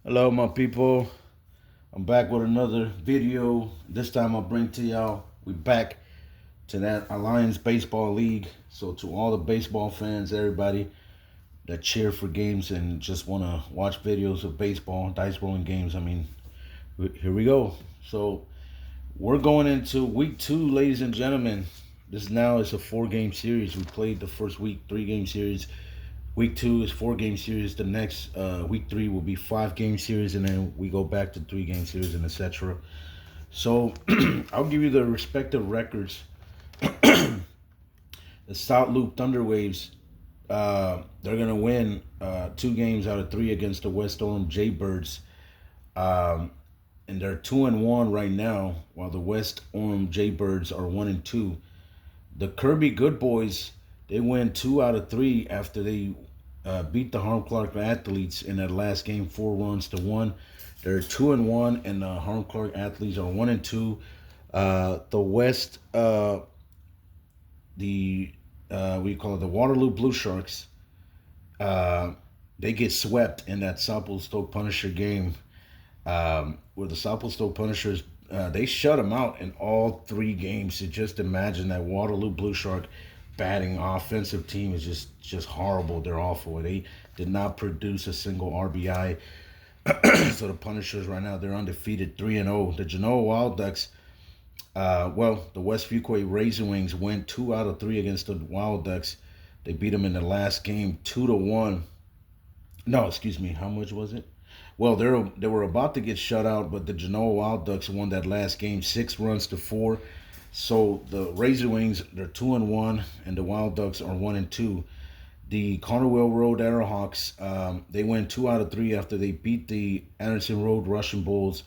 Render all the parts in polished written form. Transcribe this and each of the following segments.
Hello, my people. I'm back with another video. This time I'll bring to y'all. We back to that Alliance Baseball League. So to all the baseball fans, everybody that cheer for games and just want to watch videos of baseball, dice rolling games. Here we go. So we're going into week 2, ladies and gentlemen. This now is a 4-game series. We played the first week 3-game series. Week 2 is 4-game series. The next week 3 will be 5-game series, and then we go back to 3-game series and etc. So I'll give you the respective records. The South Loop Thunderwaves, they're gonna win 2 games out of 3 against the West Orem Jaybirds, um, and they're 2-1 right now, while the West Orem Jaybirds are 1-2. The Kirby Good Boys, they win 2 out of 3 after they beat the Harm Clark Athletes in that last game 4 runs to 1. They're 2-1, and the Harm Clark Athletes are 1-2. The West, the we call it the Waterloo Blue Sharks. Uh, they get swept in that Southport Stoke Punisher game, where the Southport Stoke Punishers they shut them out in all 3 games. So just imagine that Waterloo Blue Shark batting offensive team is just horrible. They're awful. They did not produce a single RBI. So the Punishers right now they're undefeated 3-0. The Genoa Wild Ducks, the West Fuquay Razor Wings went 2 out of 3 against the Wild Ducks. They beat them in the last game 2-1. No, excuse me. How much was it? Well, they were about to get shut out, but the Genoa Wild Ducks won that last game 6 runs to 4. So the Razor Wings they're 2-1, and the Wild Ducks are 1-2. The Carnival Road Arrowhawks they win 2 out of 3 after they beat the Anderson Road Russian Bulls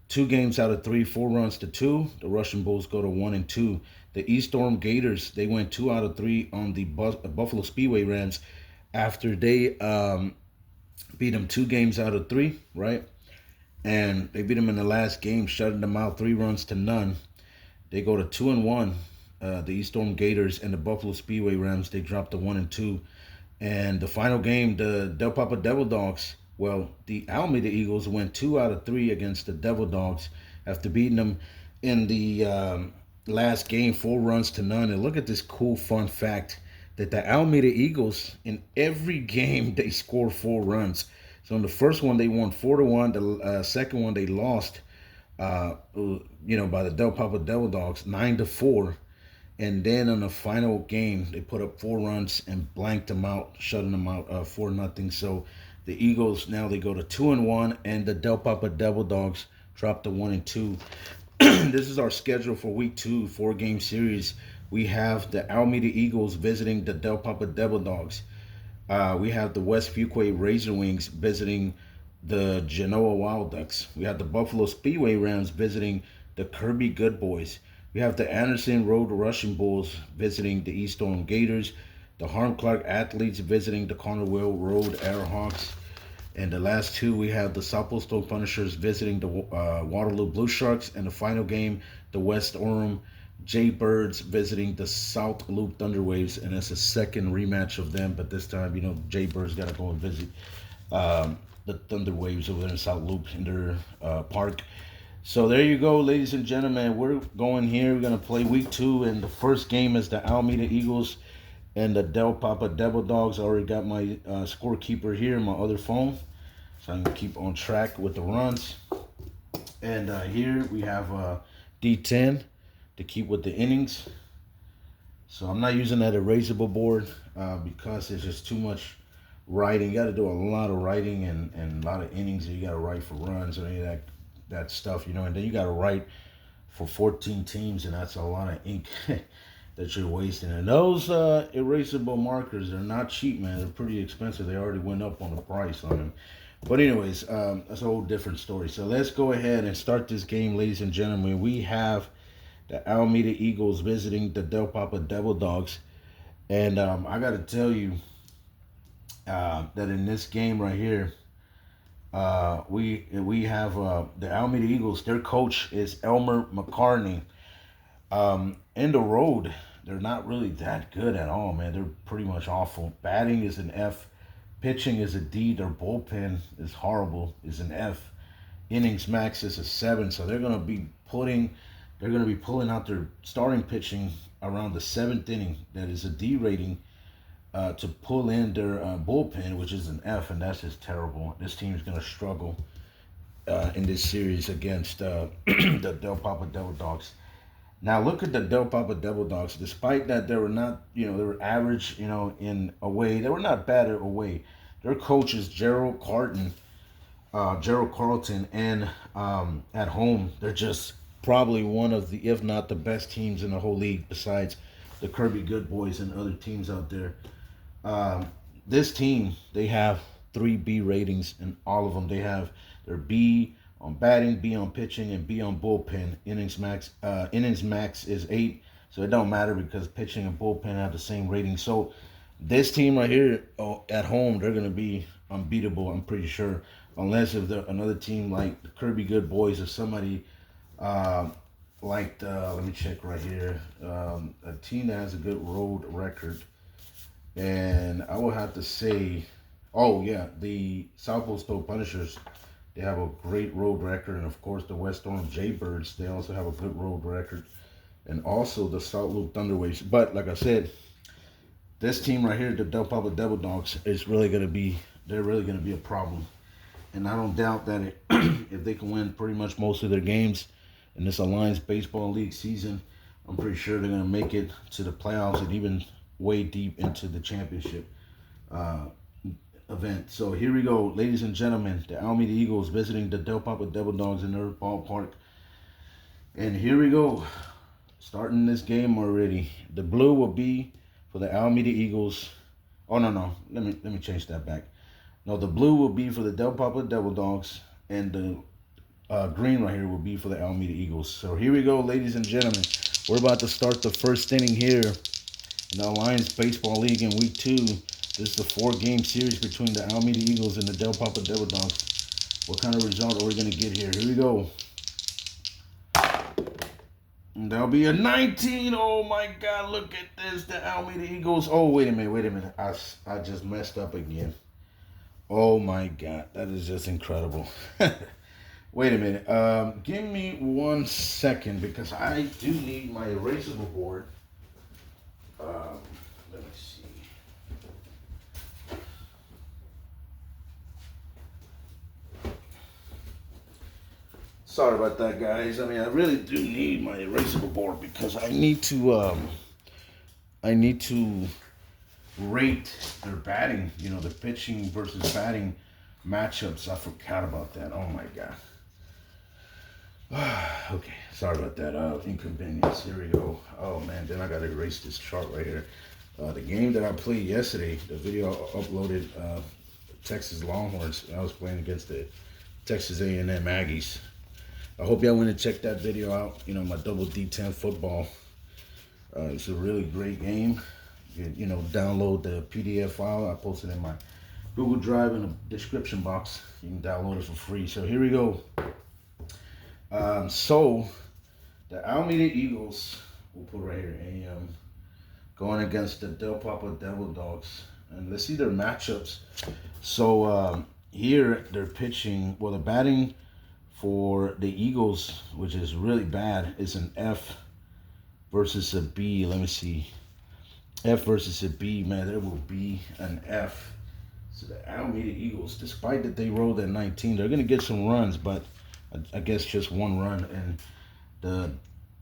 2 games out of 3, 4 runs to 2. The Russian Bulls go to 1-2. The East Storm Gators they went 2 out of 3 on the Buffalo Speedway Rams after they beat them 2 games out of 3, right? And they beat them in the last game, shutting them out 3 runs to 0. They go to 2-1. The East Storm Gators and the Buffalo Speedway Rams they dropped to 1-2. And the final game, the Del Papa Devil Dogs, the Alameda Eagles went 2 out of 3 against the Devil Dogs after beating them in the last game 4 runs to 0. And look at this cool fun fact that the Alameda Eagles in every game they score 4 runs. So in the first one they won 4-1. The second one they lost, by the Del Papa Devil Dogs 9-4. And then on the final game, they put up 4 runs and blanked them out, shutting them out 4-0. So the Eagles now they go to 2-1, and the Del Papa Devil Dogs drop to 1-2. This is our schedule for week 2, 4-game series. We have the Alameda Eagles visiting the Del Papa Devil Dogs. We have the West Fuquay Razor Wings visiting the Genoa Wild Ducks. We have the Buffalo Speedway Rams visiting the Kirby Good Boys. We have the Anderson Road Russian Bulls visiting the East Storm Gators. The Harm Clark Athletes visiting the Carnival Road Airhawks. And the last 2, we have the Southport Stoke Punishers visiting the Waterloo Blue Sharks. And the final game, the West Orem Jaybirds visiting the South Loop Thunderwaves. And it's a second rematch of them. But this time, Jaybirds got to go and visit the Thunderwaves over there in South Loop in their park. So there you go, ladies and gentlemen. We're going here. We're going to play week 2. And the first game is the Alameda Eagles and the Del Papa Devil Dogs. I already got my scorekeeper here on my other phone, so I can keep on track with the runs. And here we have D10 to keep with the innings. So I'm not using that erasable board because it's just too much writing. You got to do a lot of writing and a lot of innings that you got to write for runs or any of that stuff, and then you got to write for 14 teams, and that's a lot of ink that you're wasting. And those erasable markers, they're not cheap, man. They're pretty expensive. They already went up on the price on them. But anyways, that's a whole different story. So let's go ahead and start this game, ladies and gentlemen. We have the Alameda Eagles visiting the Del Papa Devil Dogs. And I got to tell you that in this game right here, we have the Alameda Eagles. Their coach is Elmer McCartney. In the road, they're not really that good at all, man. They're pretty much awful. Batting is an F. Pitching is a D. Their bullpen is horrible, is an F. Innings max is a 7. So they're gonna be pulling out their starting pitching around the seventh inning. That is a D rating to pull in their bullpen, which is an F, and that's just terrible. This team is gonna struggle in this series against the Del Papa Devil Dogs. Now look at the Del Papa Devil Dogs. Despite that, they were not, they were average, in away. They were not bad at away. Their coach is Gerald Carlton, and at home, they're just probably one of the, if not the best teams in the whole league, besides the Kirby Good Boys and other teams out there. This team, they have 3B ratings in all of them. They have their B on batting, B on pitching, and B on bullpen. Innings max is 8, so it don't matter because pitching and bullpen have the same rating. So this team right here at home, they're gonna be unbeatable. I'm pretty sure, unless if another team like the Kirby Good Boys or somebody let me check right here, a team that has a good road record, and I will have to say, oh yeah, the Southport Stoke Punishers. They have a great road record, and of course the West Orange Jaybirds. They also have a good road record, and also the South Loop Thunderwaves. But like I said, this team right here, the Del Papa Devil Dogs, is really gonna be. They're really gonna be a problem, and I don't doubt that if they can win pretty much most of their games in this Alliance Baseball League season, I'm pretty sure they're gonna make it to the playoffs and even way deep into the championship event. So here we go, ladies and gentlemen. The Alameda Eagles visiting the Del Papa Devil Dogs in their ballpark. And here we go. Starting this game already. The blue will be for the Alameda Eagles. Oh no. Let me change that back. No, the blue will be for the Del Papa Devil Dogs, and the green right here will be for the Alameda Eagles. So here we go, ladies and gentlemen. We're about to start the first inning here in the Alliance Baseball League in Week 2. This is the 4-game series between the Alameda Eagles and the Del Papa Devil Dogs. What kind of result are we going to get here? Here we go. And that'll be a 19. Oh my God, look at this. The Alameda Eagles. Oh, wait a minute. I just messed up again. Oh my God, that is just incredible. Wait a minute. Give me 1 second because I do need my erasable board. Let me see. Sorry about that, guys. I mean, I really do need my erasable board because I need to rate their batting, the pitching versus batting matchups. I forgot about that. Oh my God. Okay, sorry about that inconvenience. Here we go. Oh man, then I gotta erase this chart right here. The game that I played yesterday, the video I uploaded, Texas Longhorns. I was playing against the Texas A&M Aggies. I hope y'all went and check that video out. My double D10 football. It's a really great game. You download the PDF file. I posted in my Google Drive in the description box. You can download it for free. So here we go. So the Alameda Eagles, we'll put right here, AM, going against the Del Papa Devil Dogs. And let's see their matchups. So here they're pitching, well, the batting for the Eagles, which is really bad, is an F versus a B. Let me see. F versus a B, man, there will be an F. So the Alameda Eagles, despite that they rolled at 19, they're going to get some runs, but I guess just 1 run. And the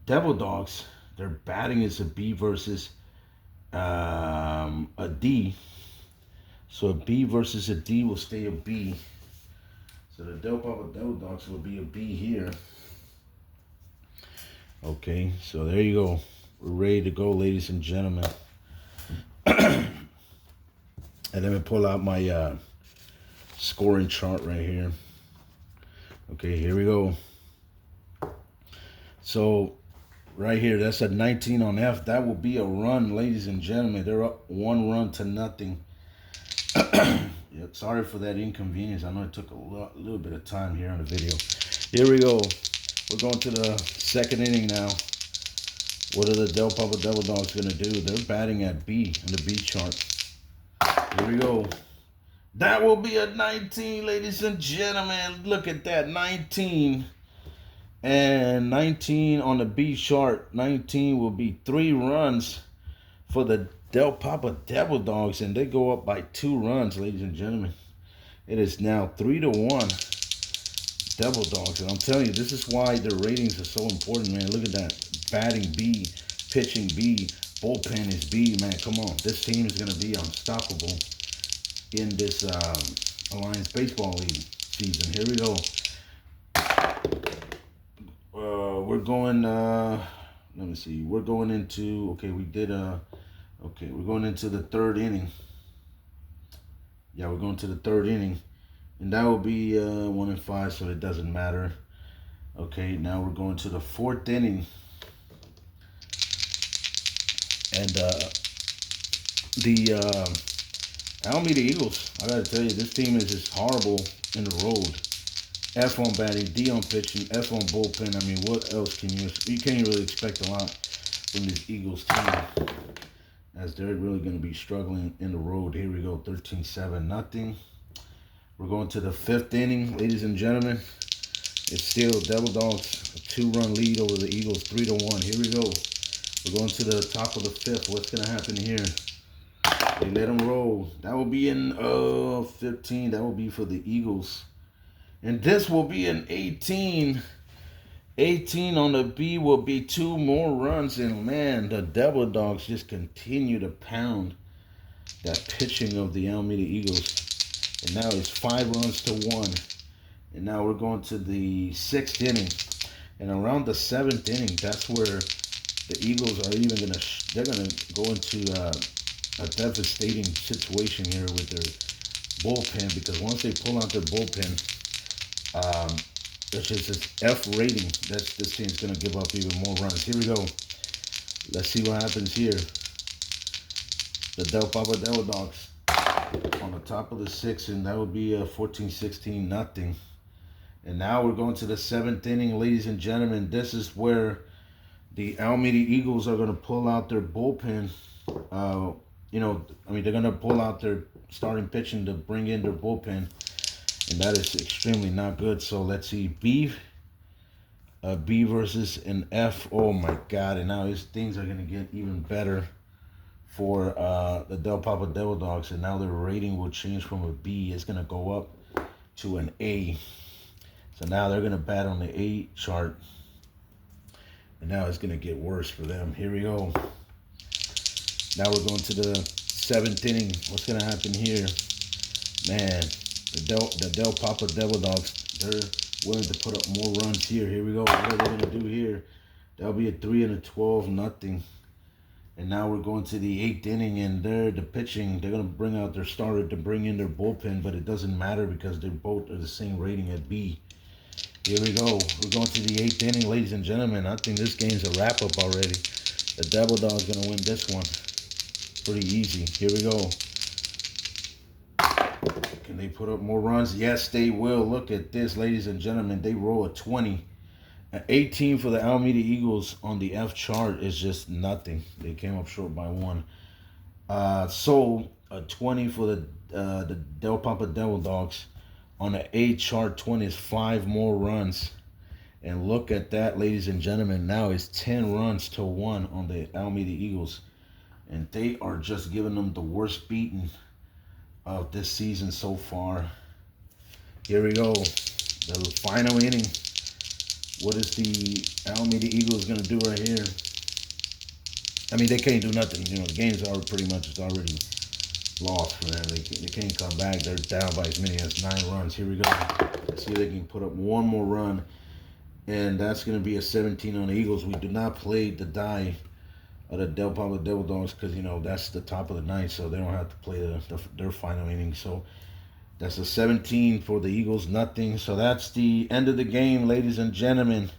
Devil Dogs, their batting is a B versus a D. So a B versus a D will stay a B. So the Del Papa Devil Dogs will be a B here. Okay, so there you go. We're ready to go, ladies and gentlemen. And let me pull out my scoring chart right here. Okay, here we go. So right here, that's a 19 on F. That will be a run, ladies and gentlemen. They're up 1 run to nothing. Yeah, sorry for that inconvenience. I know it took a little bit of time here on the video. Here we go. We're going to the second inning now. What are the Del Papa Devil Dogs going to do? They're batting at B in the B chart. Here we go. That will be a 19, ladies and gentlemen. Look at that, 19. And 19 on the B chart. 19 will be 3 runs for the Del Papa Devil Dogs, and they go up by 2 runs, ladies and gentlemen. It is now 3-1 Devil Dogs, and I'm telling you, this is why the ratings are so important, man. Look at that. Batting B, pitching B, bullpen is B, man. Come on. This team is going to be unstoppable in this Alliance Baseball League season. Here we go. We're going, let me see. We're going into, okay, we're going into the third inning. Yeah, we're going to the third inning. And that will be 1-5, so it doesn't matter. Okay, now we're going to the fourth inning. And the Alameda Eagles, I got to tell you, this team is just horrible in the road. F on batting, D on pitching, F on bullpen. I mean, what else can you can't really expect a lot from this Eagles team, as they're really going to be struggling in the road. Here we go, 13-7, nothing. We're going to the fifth inning, ladies and gentlemen. It's still Devil Dogs, a 2-run lead over the Eagles, 3-1. Here we go. We're going to the top of the fifth. What's going to happen here? They let them roll. That will be in 15. That will be for the Eagles. And this will be an 18. 18 on the B will be 2 more runs. And man, the Devil Dogs just continue to pound that pitching of the Alameda Eagles. And now it's 5-1. And now we're going to the 6th inning. And around the 7th inning, that's where the Eagles are even going to, they're going to go into a devastating situation here with their bullpen. Because once they pull out their bullpen, there's just this F rating. This team's going to give up even more runs. Here we go. Let's see what happens here. The Del Papa Devil Dogs on the top of the 6th, and that would be 14-16, nothing. And now we're going to the 7th inning, ladies and gentlemen. This is where the Alameda Eagles are going to pull out their bullpen. They're going to pull out their starting pitching to bring in their bullpen. And that is extremely not good. So let's see. B versus an F. Oh, my God. And now things are going to get even better for the Del Papa Devil Dogs. And now their rating will change from a B. It's going to go up to an A. So now they're going to bat on the A chart. And now it's going to get worse for them. Here we go. Now we're going to the 7th inning. What's going to happen here? Man, the Del Papa Devil Dogs, they're willing to put up more runs here. Here we go. What are they going to do here? That'll be a 3-12, nothing. And now we're going to the 8th inning, and the pitching. They're going to bring out their starter to bring in their bullpen, but it doesn't matter because they both are the same rating at B. Here we go. We're going to the 8th inning, ladies and gentlemen. I think this game's a wrap-up already. The Devil Dog's going to win this one. Pretty easy. Here we go. Can they put up more runs? Yes, they will. Look at this, ladies and gentlemen. They roll a 20. An 18 for the Alameda Eagles on the F chart is just nothing. They came up short by 1. So a 20 for the Del Papa Devil Dogs. On the A chart, 20 is 5 more runs. And look at that, ladies and gentlemen. Now it's 10-1 on the Alameda Eagles. And they are just giving them the worst beating of this season so far. Here we go. The final inning. What is the Alameda Eagles going to do right here? I mean, they can't do nothing. The game's already pretty much it's already lost for them. They can't come back. They're down by as many as 9 runs. Here we go. Let's see if they can put up one more run. And that's going to be a 17 on the Eagles. We do not play the die of the Del Papa Devil Dogs because, that's the top of the ninth. So they don't have to play their final inning. So that's a 17 for the Eagles, nothing. So that's the end of the game, ladies and gentlemen.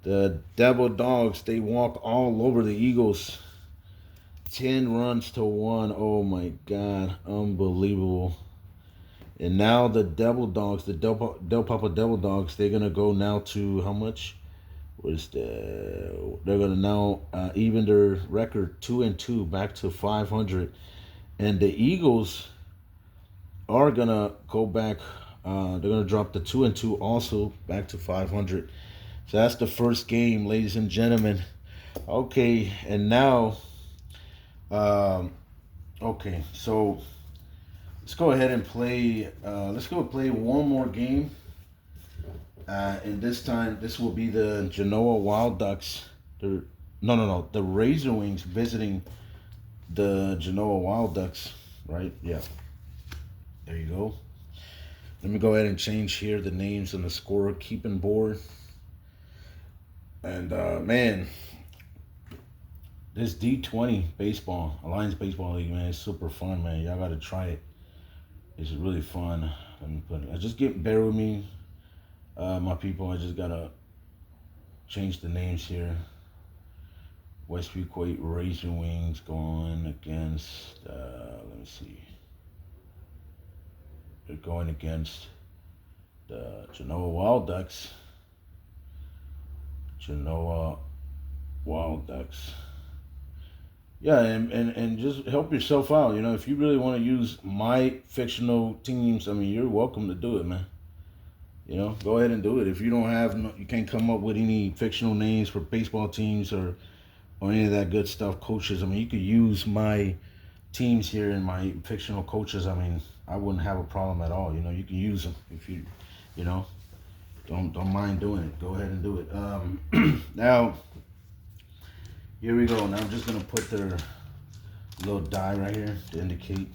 The Devil Dogs, they walk all over the Eagles. 10-1. Oh, my God. Unbelievable. And now the Devil Dogs, the Del Papa Devil Dogs, they're going to go now to how much? They're going to now even their record 2-2 back to 500. And the Eagles are gonna go back. They're gonna drop the 2-2 also back to 500. So that's the first game, ladies and gentlemen. Okay, and now, um, okay, so let's go ahead and play. Let's go play one more game. And this time, this will be the Genoa Wild Ducks. The no, the Razor Wings visiting the Genoa Wild Ducks. Right? Yeah. There you go. Let me go ahead and change here the names on the score keeping board. And man, this D20 baseball Alliance Baseball League, man, it's super fun, man. Y'all gotta try it. It's really fun. Let me put it. Bear with me, my people. I just gotta change the names here. Westview Quake Razor Wings going against. Let me see. They're going against the Genoa Wild Ducks. Genoa Wild Ducks. Yeah, and just help yourself out. You know, if you really want to use my fictional teams, I mean, you're welcome to do it, man. You know, go ahead and do it. If you don't have, you can't come up with any fictional names for baseball teams or any of that good stuff, coaches. I mean, you could use my teams here and my fictional coaches. I mean, I wouldn't have a problem at all. You know, you can use them if you know, don't mind doing it. Go ahead and do it. Now, here we go. Now I'm just gonna put their little die right here to indicate,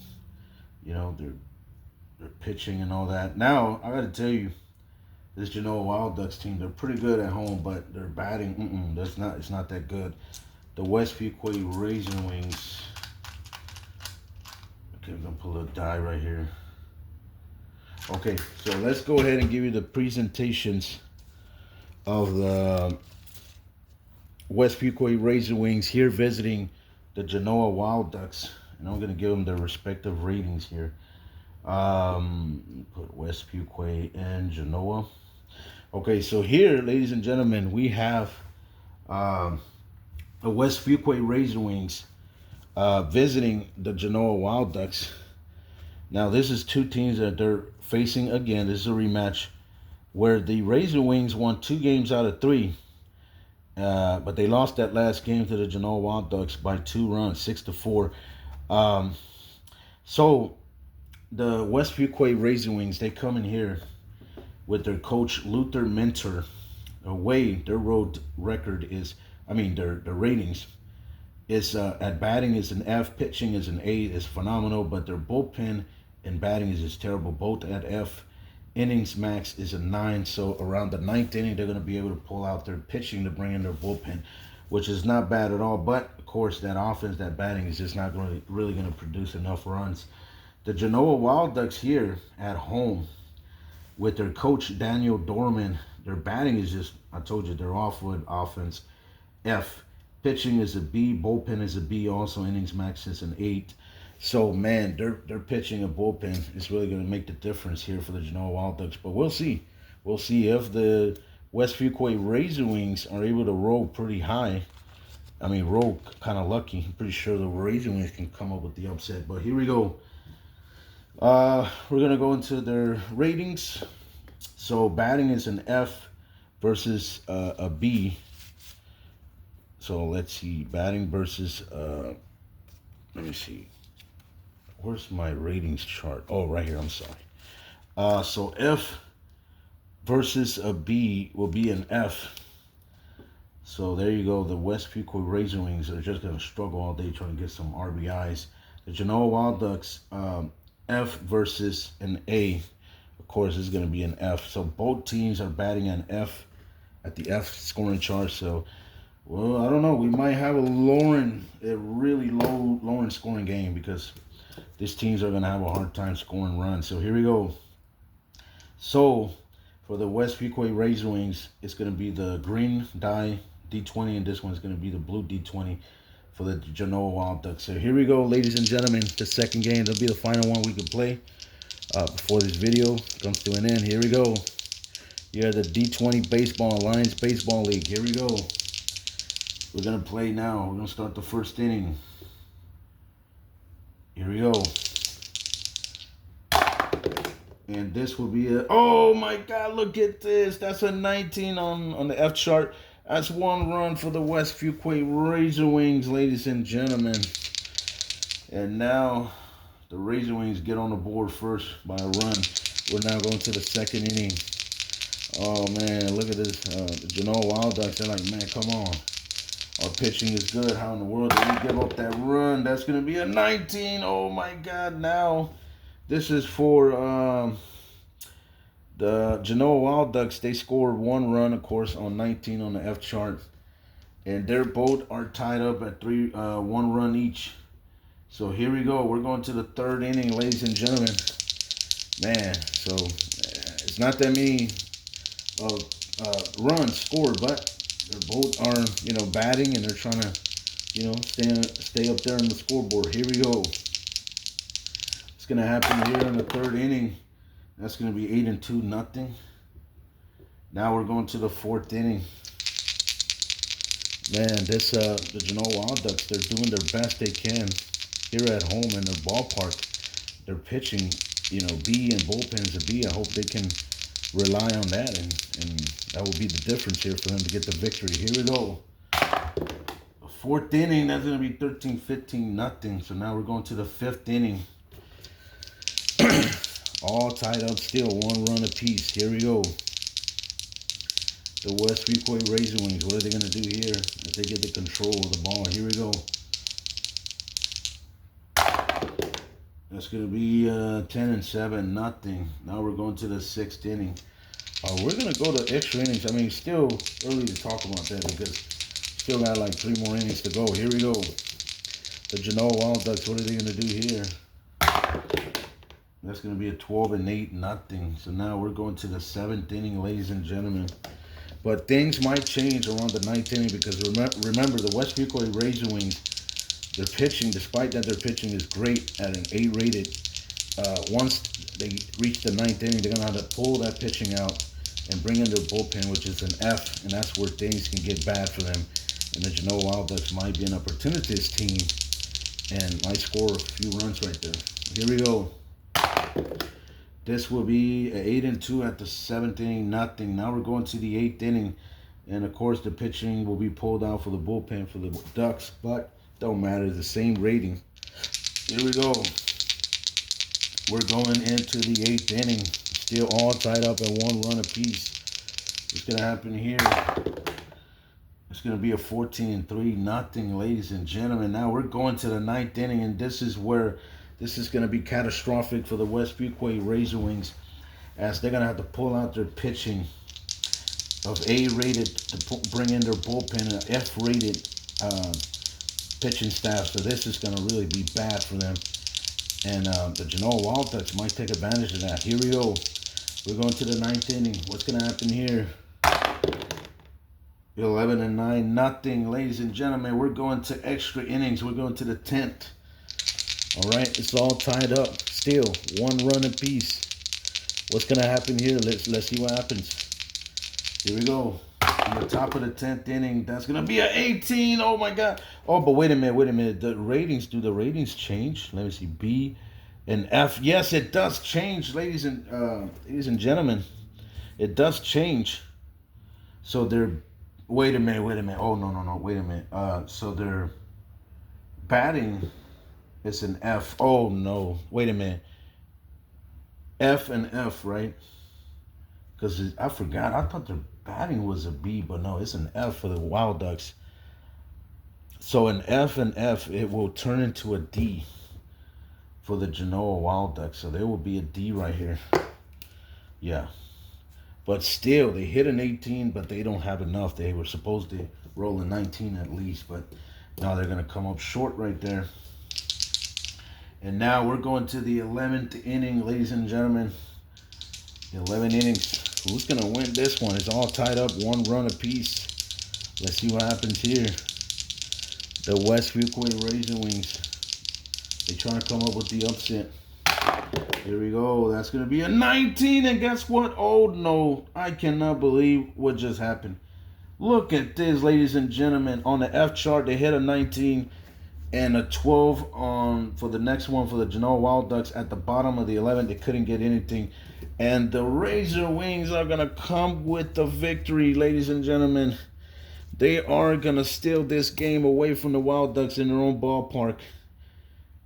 you know, their pitching and all that. Now I gotta tell you, this Genoa Wild Ducks team, they're pretty good at home, but their batting, it's not that good. The West Fuquay Razor Wings. Okay, I'm gonna pull a die right here. Okay, so let's go ahead and give you the presentations of the West Fuquay Razor Wings here visiting the Genoa Wild Ducks, and I'm gonna give them their respective ratings here. Put West Fuquay and Genoa. Okay, so here, ladies and gentlemen, we have the West Fuquay Razor Wings visiting the Genoa Wild Ducks. Now, this is two teams that they're facing again. This is a rematch where the Razor Wings won 2 games out of 3. But they lost that last game to the Genoa Wild Ducks by 2 runs, 6-4. So the West Fuquay Razor Wings, they come in here with their coach Luther Mentor. Their road record is, their ratings is at batting is an F, pitching is an A, is phenomenal, but their bullpen and batting is just terrible, both at F. Innings max is a 9, so around the 9th inning, they're going to be able to pull out their pitching to bring in their bullpen, which is not bad at all. But, of course, that offense, that batting is just not really going to produce enough runs. The Genoa Wild Ducks here at home with their coach, Daniel Dorman, their batting is just, I told you, their off-wood offense, F. Pitching is a B, bullpen is a B, also innings max is an 8. So, man, their pitching and bullpen is really going to make the difference here for the Genoa Wild Ducks. But we'll see. We'll see if the West Fuquay Razor Wings are able to roll pretty high. Roll kind of lucky. I'm pretty sure the Razor Wings can come up with the upset. But here we go. We're going to go into their ratings. So, batting is an F versus a B. So, let's see. Batting versus, let me see. Where's my ratings chart? Oh, right here. I'm sorry. So F versus a B will be an F. So there you go. The West Fuquay Razor Wings are just going to struggle all day trying to get some RBIs. The Genoa Wild Ducks, F versus an A. Of course, this is going to be an F. So both teams are batting an F at the F scoring chart. So, well, I don't know. We might have a really low Lauren scoring game because these teams are going to have a hard time scoring runs. So here we go. So for the West Fuquay Razor Wings, it's going to be the green die D20, and this one's going to be the blue D20 for the Genoa Wild Ducks. So here we go, ladies and gentlemen. The second game, that'll be the final one we can play before this video comes to an end. Here we go. Yeah, the D20 Baseball Alliance Baseball League. Here we go. We're going to play now. We're going to start the first inning. Here we go. And this will be a, oh my God, look at this. That's a 19 on the F chart. That's 1 run for the West Fuquay Razor Wings, ladies and gentlemen. And now the Razor Wings get on the board first by a run. We're now going to the second inning. Oh man, look at this. The Genoa Wild Ducks, they're like, man, come on. Our pitching is good. How in the world did we give up that run? That's going to be a 19. Oh my God. Now, this is for the Genoa Wild Ducks. They scored 1 run, of course, on 19 on the F chart. And their both are tied up at 1 run each. So here we go. We're going to the third inning, ladies and gentlemen. Man, so it's not that many runs scored, but they both are, batting, and they're trying to, stay up there on the scoreboard. Here we go. It's going to happen here in the third inning. That's going to be 8-2 nothing. Now we're going to the fourth inning. Man, the Genoa Wild Ducks, they're doing their best they can here at home in their ballpark. They're pitching, B and bullpens of B. I hope they can rely on that, and that will be the difference here for them to get the victory. Here we go. The fourth inning, that's going to be 13-15 nothing. So now we're going to the fifth inning. All tied up still, 1 run apiece. Here we go. The West Fuquay Razor Wings, what are they going to do here as they get the control of the ball? Here we go. That's going to be 10-7 nothing. Now we're going to the sixth inning. We're going to go to extra innings. I mean, still early to talk about that because still got like 3 more innings to go. Here we go. The Genoa Wild Ducks, what are they going to do here? That's going to be a 12-8 nothing. So now we're going to the 7th inning, ladies and gentlemen. But things might change around the 9th inning because remember the West Fuquay Razor Wings, their pitching, despite that their pitching is great at an A-rated, once they reach the 9th inning, they're going to have to pull that pitching out and bring in their bullpen, which is an F, and that's where things can get bad for them. And the Genoa Wild Ducks might be an opportunist team and might score a few runs right there. Here we go. This will be 8-2 at the 7th inning, nothing. Now we're going to the 8th inning, and of course the pitching will be pulled out for the bullpen for the Ducks, but don't matter, the same rating. Here we go. We're going into the 8th inning, still all tied up at 1 run apiece. What's going to happen here? It's going to be a 14-3 nothing, ladies and gentlemen. Now we're going to the 9th inning, and this is where this is going to be catastrophic for the West Fuquay Razor Wings, as they're going to have to pull out their pitching of A-rated to bring in their bullpen, an F-rated pitching staff. So this is going to really be bad for them. And the Genoa Wild Ducks might take advantage of that. Here we go. We're going to the 9th inning. What's going to happen here? 11-9 nothing, ladies and gentlemen. We're going to extra innings. We're going to the 10th. All right, it's all tied up. Still 1 run apiece. What's going to happen here? Let's see what happens. Here we go. On the top of the 10th inning, that's going to be an 18. Oh, my God. Oh, but wait a minute. The ratings, do the ratings change? Let me see. B and F. Yes, it does change, ladies and gentlemen. It does change. So they're, wait a minute. Oh, no. Wait a minute. So they're batting is an F. Oh, no. Wait a minute. F and F, right? Because I forgot. I thought their batting was a B, but no, it's an F for the Wild Ducks. So an F and F, it will turn into a D for the Genoa Wild Ducks. So there will be a D right here. Yeah. But still, they hit an 18, but they don't have enough. They were supposed to roll a 19 at least, but now they're going to come up short right there. And now we're going to the 11th inning, ladies and gentlemen. 11 innings. Who's going to win this one? It's all tied up, 1 run apiece. Let's see what happens here. The West Fuquay Razor Wings. They trying to come up with the upset. Here we go. That's going to be a 19. And guess what? Oh, no. I cannot believe what just happened. Look at this, ladies and gentlemen. On the F chart, they hit a 19. and a 12 on for the next one for the Genoa Wild Ducks at the bottom of the 11. They couldn't get anything. And the Razor Wings are going to come with the victory, ladies and gentlemen. They are going to steal this game away from the Wild Ducks in their own ballpark.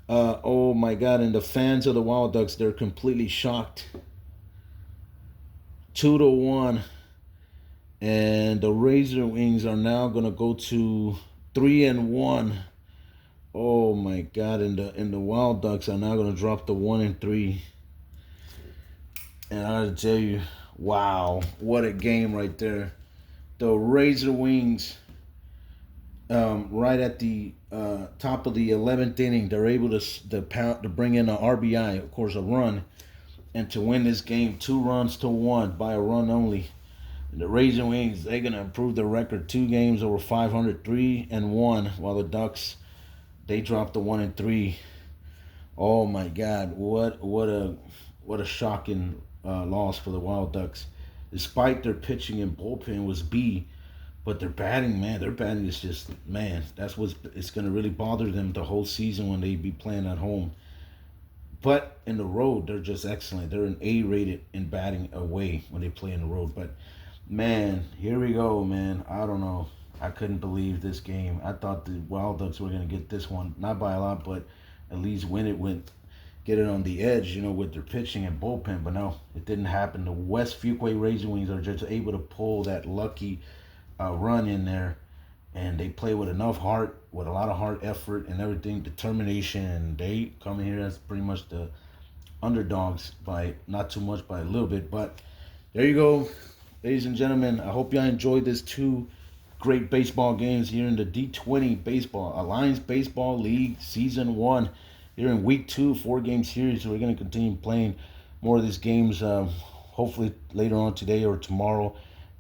Oh my God. And the fans of the Wild Ducks, they're completely shocked. 2-1. And the Razor Wings are now going to go to 3-1. Oh my God! And the Wild Ducks are now going to drop to 1-3. And I gotta tell you, wow, what a game right there! The Razor Wings, right at the top of the 11th inning, they're able to bring in an RBI, of course, a run, and to win this game 2-1 by a run only. And the Razor Wings, they're gonna improve their record 2 games over 500, 3-1, while the Ducks, they dropped to 1-3. Oh my God! What a shocking loss for the Wild Ducks. Despite their pitching and bullpen was B, but their batting, man, their batting is just, man. That's what's it's gonna really bother them the whole season when they be playing at home. But in the road, they're just excellent. They're an A rated in batting away when they play in the road. But man, here we go, man. I don't know. I couldn't believe this game. I thought the Wild Ducks were gonna get this one, not by a lot, but at least win it, get it on the edge, with their pitching and bullpen. But no, it didn't happen. The West Fuquay Razor Wings are just able to pull that lucky run in there, and they play with enough heart, with a lot of hard effort and everything, determination, and they come in here as pretty much the underdogs by not too much, by a little bit. But there you go, ladies and gentlemen. I hope y'all enjoyed this 2 great baseball games here in the D20 Baseball Alliance Baseball League Season 1. Here in Week 2, 4-game series. So we're going to continue playing more of these games, hopefully later on today or tomorrow.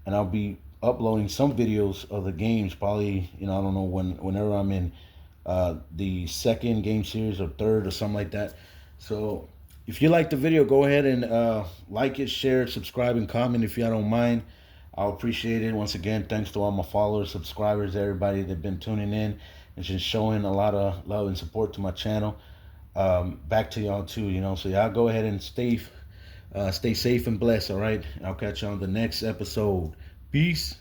And I'll be uploading some videos of the games, probably, I don't know, whenever I'm in the second game series or third or something like that. So if you like the video, go ahead and like it, share it, subscribe, and comment if you don't mind. I'll appreciate it. Once again, thanks to all my followers, subscribers, everybody that's been tuning in and just showing a lot of love and support to my channel. Back to y'all too, so y'all go ahead and stay safe and blessed. All right, I'll catch you on the next episode. Peace.